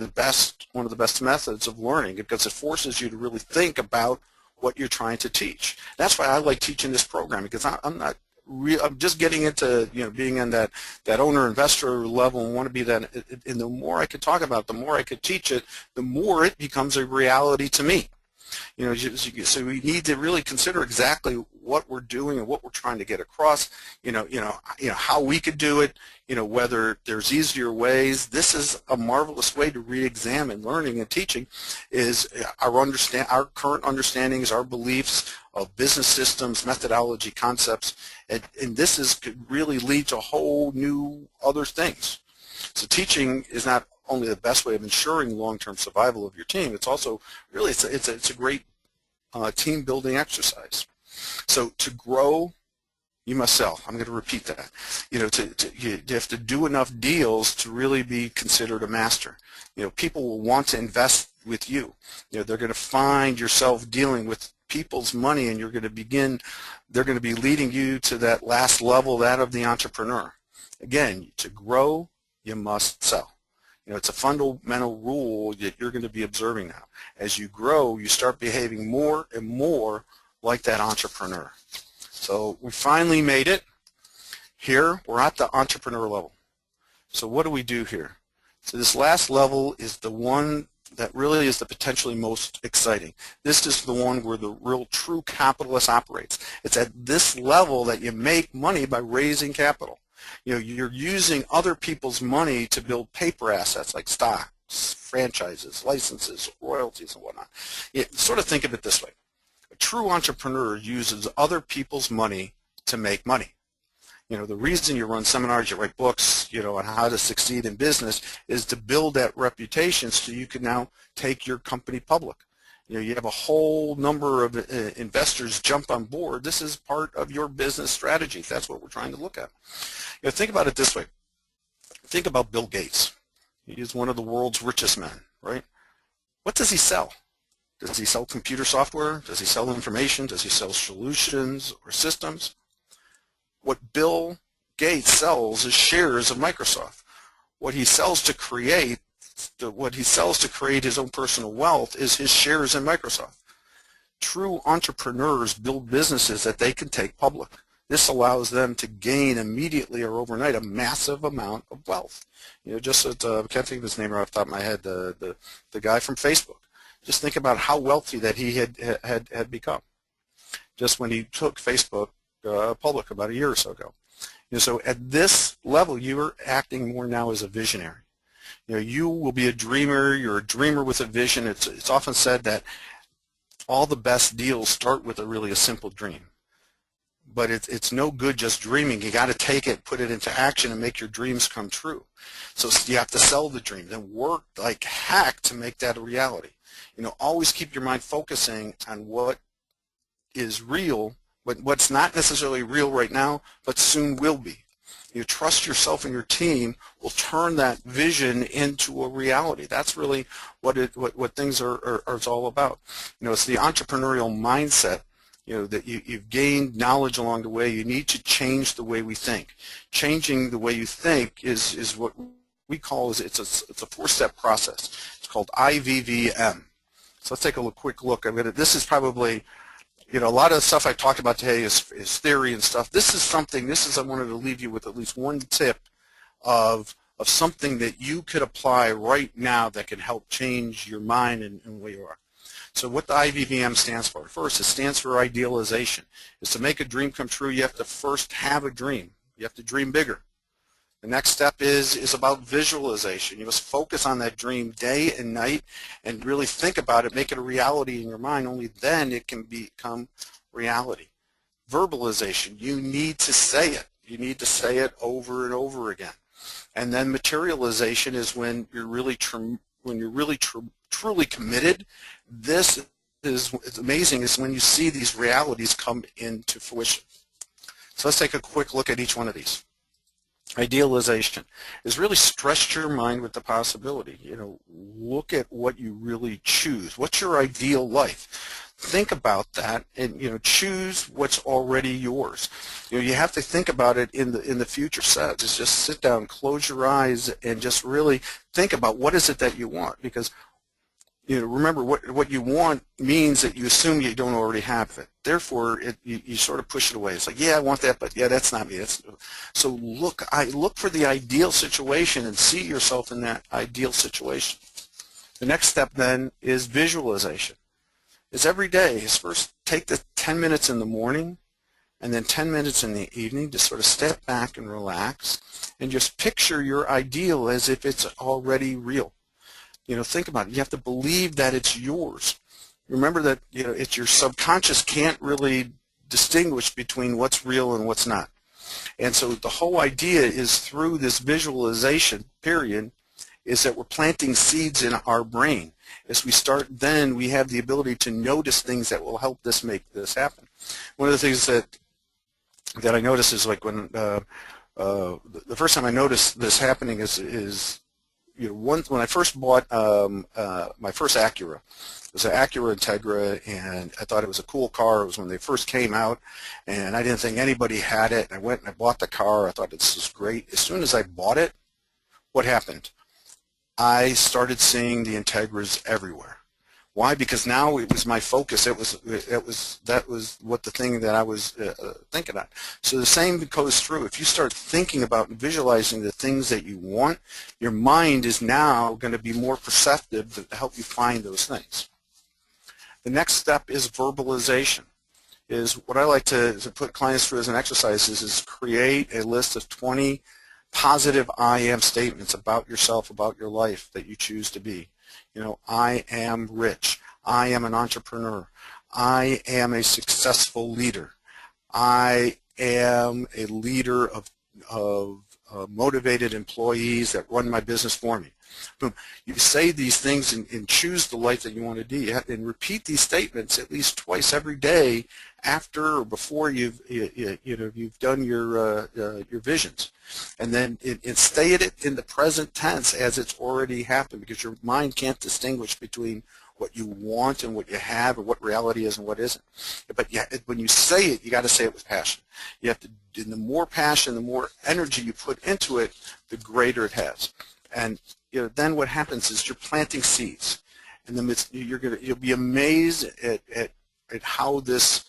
one of the best methods of learning, because it forces you to really think about what you're trying to teach. That's why I like teaching this program, because I'm just getting into being in that owner investor level and want to be that. And the more I could talk about it, the more I could teach it, the more it becomes a reality to me. So we need to really consider exactly what we're doing and what we're trying to get across. How we could do it. Whether there's easier ways. This is a marvelous way to re-examine learning and teaching. Is our current understandings, our beliefs of business systems, methodology, concepts, and this could really lead to whole new other things. So teaching is not only the best way of ensuring long-term survival of your team, it's also really it's a great team building exercise. So to grow, you must sell. I'm going to repeat that. You have to do enough deals to really be considered a master. People will want to invest with you. They're going to find yourself dealing with people's money, and they're going to be leading you to that last level, that of the entrepreneur. Again, to grow, you must sell. It's a fundamental rule that you're going to be observing now. As you grow, you start behaving more and more like that entrepreneur. So we finally made it. Here, we're at the entrepreneur level. So what do we do here? So this last level is the one that really is the potentially most exciting. This is the one where the real true capitalist operates. It's at this level that you make money by raising capital. You're using other people's money to build paper assets like stocks, franchises, licenses, royalties, and whatnot. Sort of think of it this way. A true entrepreneur uses other people's money to make money. The reason you run seminars, you write books, on how to succeed in business is to build that reputation so you can now take your company public. You have a whole number of investors jump on board. This is part of your business strategy. That's what we're trying to look at. Think about it this way. Think about Bill Gates. He is one of the world's richest men, right? What does he sell? Does he sell computer software? Does he sell information? Does he sell solutions or systems? What Bill Gates sells is shares of Microsoft. What he sells to create his own personal wealth is his shares in Microsoft. True entrepreneurs build businesses that they can take public. This allows them to gain immediately or overnight a massive amount of wealth. Just I can't think of his name right off the top of my head, the guy from Facebook. Just think about how wealthy that he had become just when he took Facebook public about a year or so ago. So at this level, you are acting more now as a visionary. You will be a dreamer. You're a dreamer with a vision. It's often said that all the best deals start with a simple dream. But it's no good just dreaming. You got to take it, put it into action, and make your dreams come true. So you have to sell the dream, then work like heck to make that a reality. Always keep your mind focusing on what is real, but what's not necessarily real right now, but soon will be. Trust yourself and your team will turn that vision into a reality. That's really what things are all about. It's the entrepreneurial mindset. That you've gained knowledge along the way. You need to change the way we think. Changing the way you think is what we call it's a four-step process. It's called IVVM. So let's take a quick look. This is probably a lot of the stuff I talked about today is theory and stuff. I wanted to leave you with at least one tip of something that you could apply right now that can help change your mind and where you are. So what the IVVM stands for? First, it stands for idealization. It's to make a dream come true, you have to first have a dream. You have to dream bigger. The next step is about visualization. You must focus on that dream day and night and really think about it, make it a reality in your mind. Only then it can become reality. Verbalization. You need to say it. You need to say it over and over again. And then materialization is when you're really truly committed. This is it's amazing is when you see these realities come into fruition. So let's take a quick look at each one of these. Idealization is really stretch your mind with the possibility. Look at what you really choose. What's your ideal life? Think about that, and choose what's already yours. You have to think about it in the future sense. It's just sit down, close your eyes, and just really think about what is it that you want. Because remember, what you want means that you assume you don't already have it. Therefore, you sort of push it away. It's like, yeah, I want that, but yeah, that's not me. So look for the ideal situation and see yourself in that ideal situation. The next step then is visualization. Is every day is first take the 10 minutes in the morning and then 10 minutes in the evening to sort of step back and relax and just picture your ideal as if it's already real. Think about it. You have to believe that it's yours. Remember that it's your subconscious can't really distinguish between what's real and what's not. And so the whole idea is through this visualization period is that we're planting seeds in our brain. As we start, then we have the ability to notice things that will help make this happen. One of the things that I notice is like when the first time I noticed this happening is when I first bought my first Acura. It was an Acura Integra, and I thought it was a cool car. It was when they first came out, and I didn't think anybody had it. And I went and I bought the car. I thought this was great. As soon as I bought it, what happened? I started seeing the Integras everywhere. Why? Because now it was my focus. That was what the thing that I was thinking on. So the same goes through. If you start thinking about and visualizing the things that you want, your mind is now going to be more perceptive to help you find those things. The next step is verbalization. Is what I like to put clients through as an exercise is create a list of 20 positive I am statements about yourself, about your life that you choose to be. I am rich. I am an entrepreneur. I am a successful leader. I am a leader of motivated employees that run my business for me. Boom. You say these things and choose the life that you want to be, and repeat these statements at least twice every day after or before you've done your visions, and then state it in the present tense as it's already happened, because your mind can't distinguish between what you want and what you have, or what reality is and what isn't. But when you say it, you got to say it with passion. You have to. And the more passion, the more energy you put into it, the greater it has. And then what happens is you're planting seeds, and then you'll be amazed at how these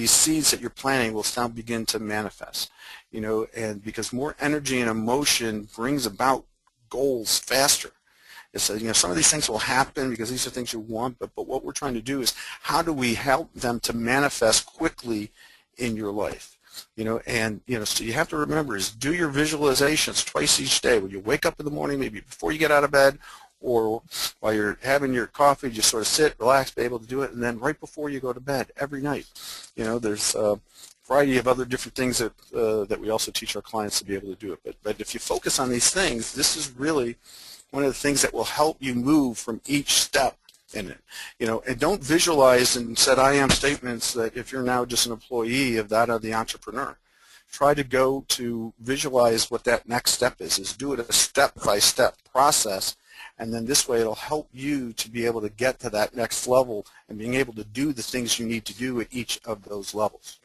seeds that you're planting will now begin to manifest. And because more energy and emotion brings about goals faster. So, some of these things will happen because these are things you want, but what we're trying to do is how do we help them to manifest quickly in your life? So you have to remember is do your visualizations twice each day. When you wake up in the morning, maybe before you get out of bed, or while you're having your coffee, just sort of sit, relax, be able to do it, and then right before you go to bed every night. There's a variety of other different things that we also teach our clients to be able to do it. But if you focus on these things, this is really one of the things that will help you move from each step in it. And don't visualize and set I am statements that if you're now just an employee of the entrepreneur. Try to go to visualize what that next step is do it a step-by-step process, and then this way it'll help you to be able to get to that next level and being able to do the things you need to do at each of those levels.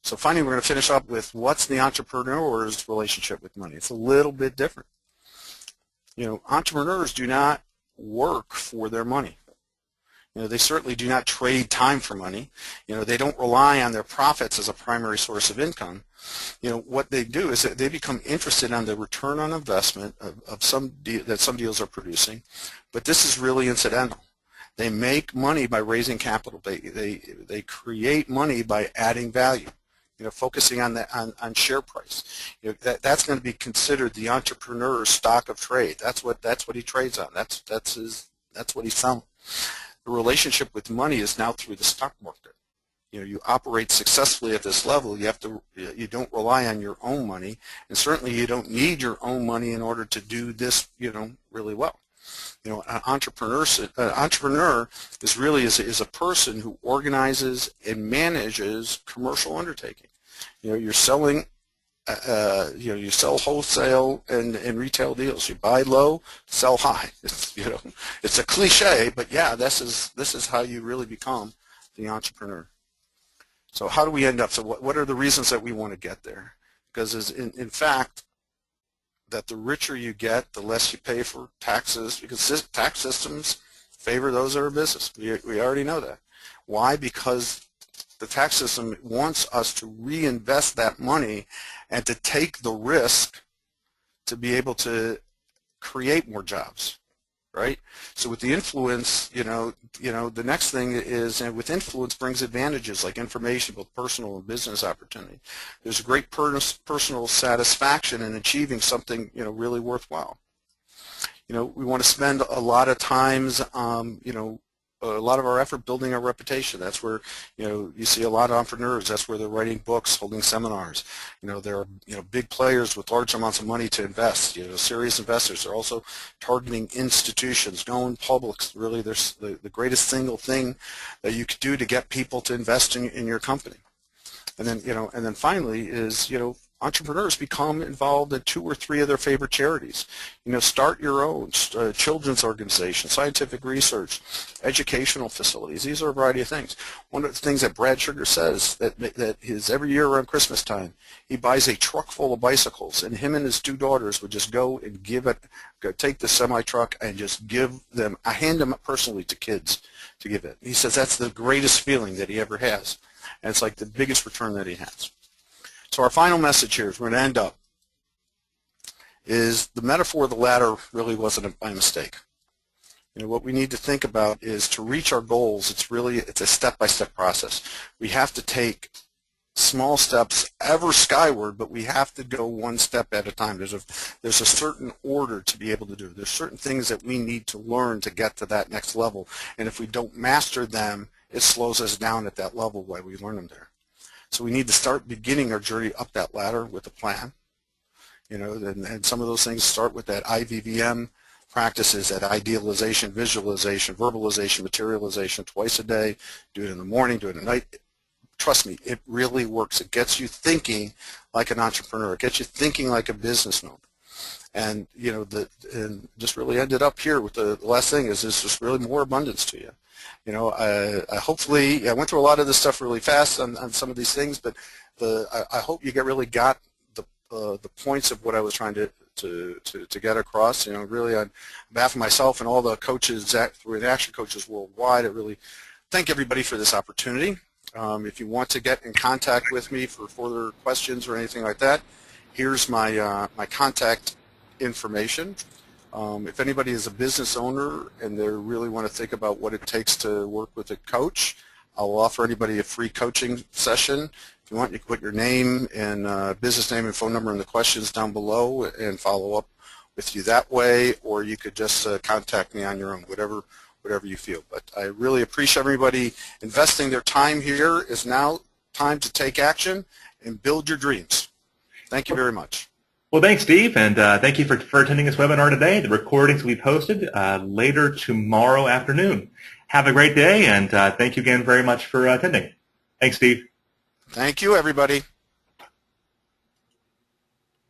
So finally, we're going to finish up with what's the entrepreneur's relationship with money. It's a little bit different. Entrepreneurs do not work for their money. They certainly do not trade time for money. They don't rely on their profits as a primary source of income. What they do is that they become interested on the return on investment of some deals are producing, but this is really incidental. They make money by raising capital. They create money by adding value. Focusing on share price. That's going to be considered the entrepreneur's stock of trade. That's what he trades on. That's what he's selling. The relationship with money is now through the stock market. You operate successfully at this level. You don't rely on your own money, and certainly you don't need your own money in order to do this really well. An entrepreneur is a person who organizes and manages commercial undertaking. You're selling you sell wholesale and retail deals. You buy low, sell high. It's a cliche, but yeah, this is how you really become the entrepreneur. So how do we end up? So what are the reasons that we want to get there? Because in fact, that the richer you get, the less you pay for taxes, because tax systems favor those that are in business. We already know that. Why? Because the tax system wants us to reinvest that money and to take the risk to be able to create more jobs, right? So with the influence, the next thing is, and with influence brings advantages like information, both personal and business opportunity. There's a great personal satisfaction in achieving something, really worthwhile. We want to spend a lot of times, a lot of our effort building our reputation. That's where, you see a lot of entrepreneurs. That's where they're writing books, holding seminars. There are, big players with large amounts of money to invest, serious investors. They're also targeting institutions, going public. Really, there's the greatest single thing that you could do to get people to invest in your company. And then finally is, entrepreneurs become involved in 2 or 3 of their favorite charities. Start your own children's organization, scientific research, educational facilities. These are a variety of things. One of the things that Brad Sugar says that is every year around Christmas time, he buys a truck full of bicycles, and him and his 2 daughters would just go and take the semi-truck and just hand them personally to kids to give it. He says that's the greatest feeling that he ever has, and it's like the biggest return that he has. So our final message here, is we're going to end up, is the metaphor of the ladder really wasn't by mistake. What we need to think about is to reach our goals, it's a step-by-step process. We have to take small steps ever skyward, but we have to go one step at a time. There's a certain order to be able to do. There's certain things that we need to learn to get to that next level, and if we don't master them, it slows us down at that level while we learn them there. So we need to start beginning our journey up that ladder with a plan. And some of those things start with that IVVM practices, that idealization, visualization, verbalization, materialization, twice a day. Do it in the morning, do it at night. Trust me, it really works. It gets you thinking like an entrepreneur. It gets you thinking like a businessman. And and just really ended up here with the last thing is there's just really more abundance to you. Hopefully, I went through a lot of this stuff really fast on some of these things, but I hope you really got the points of what I was trying to get across. Really on behalf of myself and all the coaches, the action coaches worldwide, I really thank everybody for this opportunity. If you want to get in contact with me for further questions or anything like that, here's my my contact information. If anybody is a business owner and they really want to think about what it takes to work with a coach, I'll offer anybody a free coaching session. If you want, you can put your name and business name and phone number in the questions down below and follow up with you that way, or you could just contact me on your own, whatever you feel. But I really appreciate everybody investing their time here. Is now time to take action and build your dreams. Thank you very much. Well, thanks, Steve, and thank you for attending this webinar today. The recordings will be posted later tomorrow afternoon. Have a great day, and thank you again very much for attending. Thanks, Steve. Thank you, everybody.